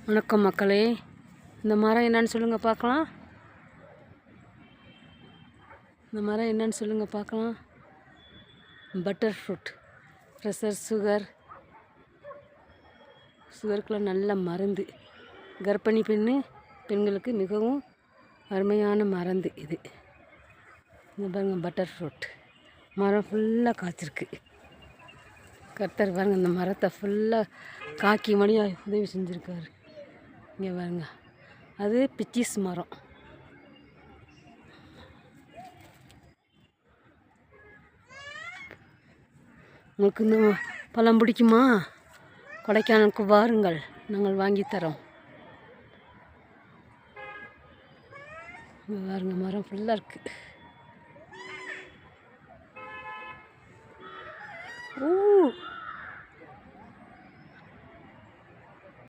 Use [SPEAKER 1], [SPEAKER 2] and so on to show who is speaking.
[SPEAKER 1] வணக்கம் மக்களே. இந்த மரம் என்னன்னு சொல்லுங்கள் பார்க்கலாம். இந்த மரம் என்னன்னு சொல்லுங்கள் பார்க்கலாம். Butter fruit. ப்ரெஷர் சுகருக்குலாம் நல்ல மருந்து. கர்ப்பிணி பெண்களுக்கு மிகவும் அருமையான மருந்து இது. இந்த பாருங்கள், பட்டர் ஃப்ரூட் மரம் ஃபுல்லாக காய்ச்சிருக்கு. கர்த்தர் பாருங்கள், இந்த மரத்தை ஃபுல்லாக காக்கி மணியாக உதவி செஞ்சுருக்காரு. இங்கே பாருங்க, அது பிச்சிஸ் மரம். உங்களுக்கு இந்த பழம் பிடிக்குமா? கொடைக்கானலுக்கு வாருங்கள், நாங்கள் வாங்கித்தரோம். இங்கே பாருங்க, மரம் ஃபுல்லாக இருக்குது.